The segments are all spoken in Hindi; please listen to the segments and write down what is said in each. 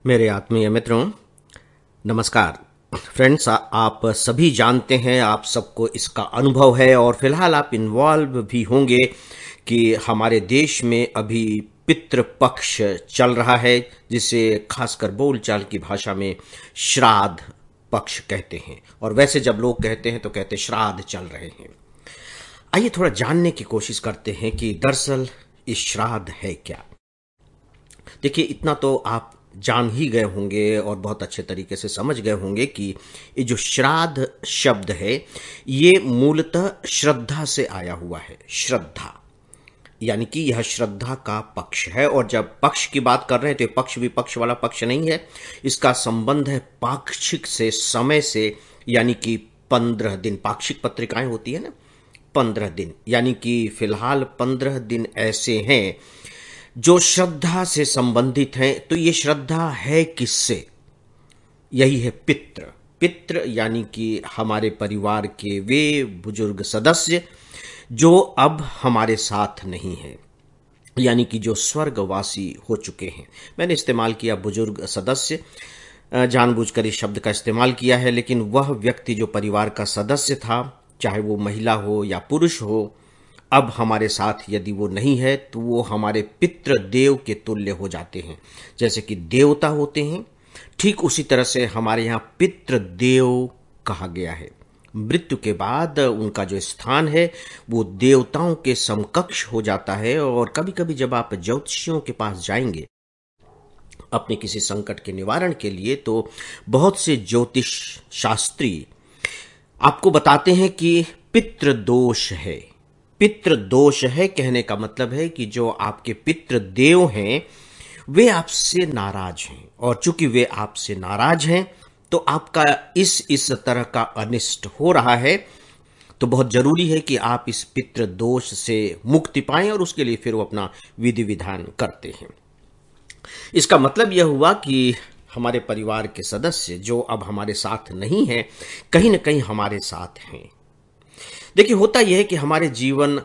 मेरे आत्मीय मित्रों, नमस्कार। फ्रेंड्स, आप सभी जानते हैं, आप सबको इसका अनुभव है और फिलहाल आप इन्वॉल्व भी होंगे कि हमारे देश में अभी पितृपक्ष चल रहा है, जिसे खासकर बोलचाल की भाषा में श्राद्ध पक्ष कहते हैं। और वैसे जब लोग कहते हैं तो कहते श्राद्ध चल रहे हैं। आइए थोड़ा जानने की कोशिश करते हैं कि दरअसल इस श्राद्ध है क्या। देखिए, इतना तो आप जान ही गए होंगे और बहुत अच्छे तरीके से समझ गए होंगे कि ये जो श्राद्ध शब्द है, ये मूलतः श्रद्धा से आया हुआ है। श्रद्धा यानी कि यह श्रद्धा का पक्ष है। और जब पक्ष की बात कर रहे हैं तो ये पक्ष विपक्ष वाला पक्ष नहीं है, इसका संबंध है पाक्षिक से, समय से। यानी कि 15 दिन, पाक्षिक पत्रिकाएं होती है ना, 15 दिन, यानी कि फिलहाल 15 दिन ऐसे हैं जो श्रद्धा से संबंधित हैं। तो ये श्रद्धा है किससे? यही है पितृ। पितृ यानी कि हमारे परिवार के वे बुजुर्ग सदस्य जो अब हमारे साथ नहीं हैं, यानी कि जो स्वर्गवासी हो चुके हैं। मैंने इस्तेमाल किया बुजुर्ग सदस्य, जानबूझकर इस शब्द का इस्तेमाल किया है, लेकिन वह व्यक्ति जो परिवार का सदस्य था, चाहे वो महिला हो या पुरुष हो, अब हमारे साथ यदि वो नहीं है तो वो हमारे पितृदेव के तुल्य हो जाते हैं। जैसे कि देवता होते हैं, ठीक उसी तरह से हमारे यहाँ पितृदेव कहा गया है। मृत्यु के बाद उनका जो स्थान है वो देवताओं के समकक्ष हो जाता है। और कभी कभी जब आप ज्योतिषियों के पास जाएंगे अपने किसी संकट के निवारण के लिए, तो बहुत से ज्योतिष शास्त्री आपको बताते हैं कि पितृदोष है। पितृदोष है कहने का मतलब है कि जो आपके पितृदेव हैं वे आपसे नाराज हैं, और चूंकि वे आपसे नाराज हैं तो आपका इस तरह का अनिष्ट हो रहा है। तो बहुत जरूरी है कि आप इस पितृदोष से मुक्ति पाएं, और उसके लिए फिर वो अपना विधि विधान करते हैं। इसका मतलब यह हुआ कि हमारे परिवार के सदस्य जो अब हमारे साथ नहीं हैं, कहीं ना कहीं हमारे साथ हैं। देखिए, होता यह है कि हमारे जीवन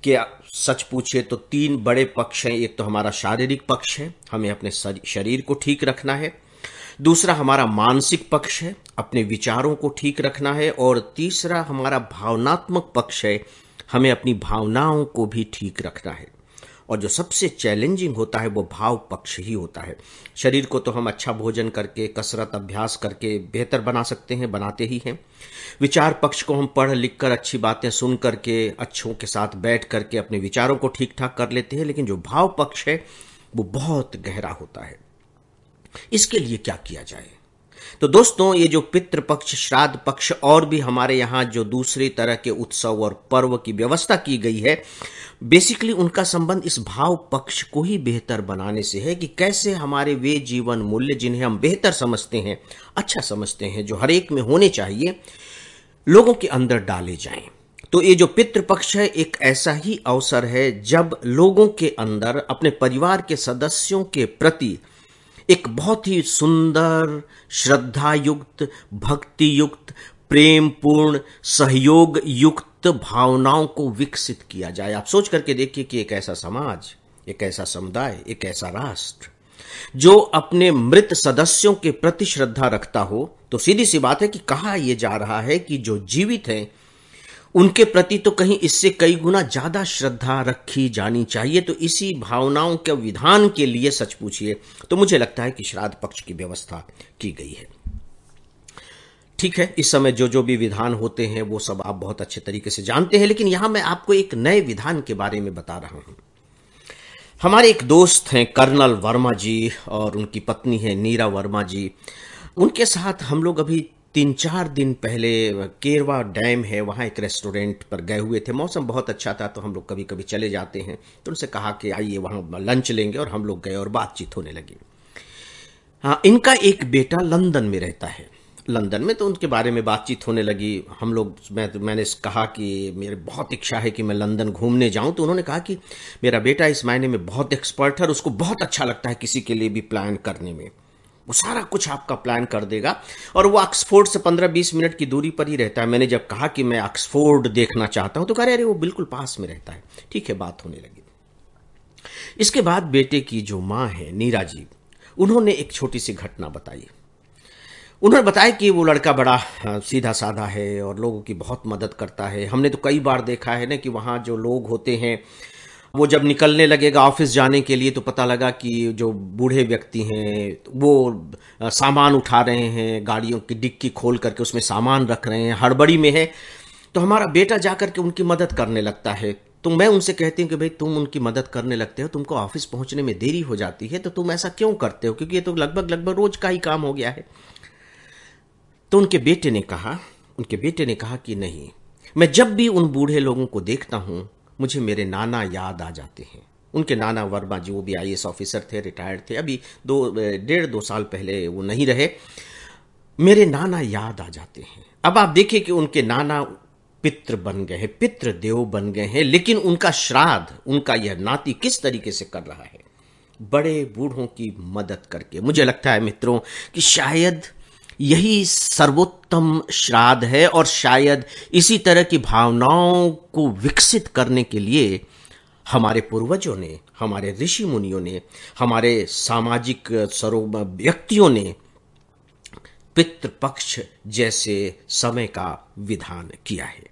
के सच पूछे तो 3 बड़े पक्ष हैं। एक तो हमारा शारीरिक पक्ष है, हमें अपने शरीर को ठीक रखना है। दूसरा हमारा मानसिक पक्ष है, अपने विचारों को ठीक रखना है। और तीसरा हमारा भावनात्मक पक्ष है, हमें अपनी भावनाओं को भी ठीक रखना है। और जो सबसे चैलेंजिंग होता है वो भाव पक्ष ही होता है। शरीर को तो हम अच्छा भोजन करके, कसरत, अभ्यास करके बेहतर बना सकते हैं, बनाते ही हैं। विचार पक्ष को हम पढ़ लिख कर, अच्छी बातें सुन करके, अच्छों के साथ बैठ करके अपने विचारों को ठीक ठाक कर लेते हैं। लेकिन जो भाव पक्ष है वो बहुत गहरा होता है। इसके लिए क्या किया जाए? तो दोस्तों, ये जो पितृपक्ष, श्राद्ध पक्ष और भी हमारे यहाँ जो दूसरी तरह के उत्सव और पर्व की व्यवस्था की गई है, बेसिकली उनका संबंध इस भाव पक्ष को ही बेहतर बनाने से है कि कैसे हमारे वे जीवन मूल्य जिन्हें हम बेहतर समझते हैं, अच्छा समझते हैं, जो हर एक में होने चाहिए, लोगों के अंदर डाले जाएं। तो ये जो पितृपक्ष है एक ऐसा ही अवसर है जब लोगों के अंदर अपने परिवार के सदस्यों के प्रति एक बहुत ही सुंदर, श्रद्धा युक्त, भक्ति युक्त, प्रेम पूर्ण, सहयोग युक्त भावनाओं को विकसित किया जाए। आप सोच करके देखिए कि एक ऐसा समाज, एक ऐसा समुदाय, एक ऐसा राष्ट्र जो अपने मृत सदस्यों के प्रति श्रद्धा रखता हो, तो सीधी सी बात है कि कहा यह जा रहा है कि जो जीवित हैं उनके प्रति तो कहीं इससे कई गुना ज्यादा श्रद्धा रखी जानी चाहिए। तो इसी भावनाओं के विधान के लिए सच पूछिए तो मुझे लगता है कि श्राद्ध पक्ष की व्यवस्था की गई है। ठीक है, इस समय जो भी विधान होते हैं वो सब आप बहुत अच्छे तरीके से जानते हैं, लेकिन यहां मैं आपको एक नए विधान के बारे में बता रहा हूं। हमारे एक दोस्त हैं कर्नल वर्मा जी, और उनकी पत्नी है नीरा वर्मा जी। उनके साथ हम लोग अभी 3-4 दिन पहले केरवा डैम है, वहाँ एक रेस्टोरेंट पर गए हुए थे। मौसम बहुत अच्छा था, तो हम लोग कभी कभी चले जाते हैं। तो उनसे कहा कि आइए वहाँ लंच लेंगे, और हम लोग गए और बातचीत होने लगी। हाँ, इनका एक बेटा लंदन में रहता है। लंदन में तो उनके बारे में बातचीत होने लगी। हम लोग मैंने कहा कि मेरी बहुत इच्छा है कि मैं लंदन घूमने जाऊं। तो उन्होंने कहा कि मेरा बेटा इस मायने में बहुत एक्सपर्ट है, और उसको बहुत अच्छा लगता है किसी के लिए भी प्लान करने में। वो सारा कुछ आपका प्लान कर देगा, और वो ऑक्सफोर्ड से 15-20 मिनट की दूरी पर ही रहता है। मैंने जब कहा कि मैं ऑक्सफोर्ड देखना चाहता हूं तो कह रहे अरे वो बिल्कुल पास में रहता है। ठीक है, बात होने लगी। इसके बाद बेटे की जो माँ है नीरा जी, उन्होंने एक छोटी सी घटना बताई। उन्होंने बताया कि वो लड़का बड़ा सीधा साधा है और लोगों की बहुत मदद करता है। हमने तो कई बार देखा है ना कि वहाँ जो लोग होते हैं, वो जब निकलने लगेगा ऑफिस जाने के लिए तो पता लगा कि जो बूढ़े व्यक्ति हैं वो सामान उठा रहे हैं, गाड़ियों की डिक्की खोल करके उसमें सामान रख रहे हैं, हड़बड़ी में है। तो हमारा बेटा जा करके उनकी मदद करने लगता है। तो मैं उनसे कहती हूँ कि भाई तुम उनकी मदद करने लगते हो, तुमको ऑफिस पहुंचने में देरी हो जाती है, तो तुम ऐसा क्यों करते हो, क्योंकि ये तो लगभग लगभग रोज का ही काम हो गया है। तो उनके बेटे ने कहा कि नहीं, मैं जब भी उन बूढ़े लोगों को देखता हूं मुझे मेरे नाना याद आ जाते हैं। उनके नाना वर्मा जी, वो भी आईएएस ऑफिसर थे, रिटायर्ड थे, अभी 1.5-2 साल पहले वो नहीं रहे। मेरे नाना याद आ जाते हैं। अब आप देखिए कि उनके नाना पितृ बन गए हैं, पितृ देव बन गए हैं, लेकिन उनका श्राद्ध, उनका यह नाती किस तरीके से कर रहा है, बड़े बूढ़ों की मदद करके। मुझे लगता है मित्रों कि शायद यही सर्वोत्तम श्राद्ध है, और शायद इसी तरह की भावनाओं को विकसित करने के लिए हमारे पूर्वजों ने, हमारे ऋषि मुनियों ने, हमारे सामाजिक व्यक्तियों ने पितृपक्ष जैसे समय का विधान किया है।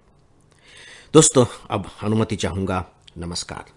दोस्तों, अब अनुमति चाहूंगा। नमस्कार।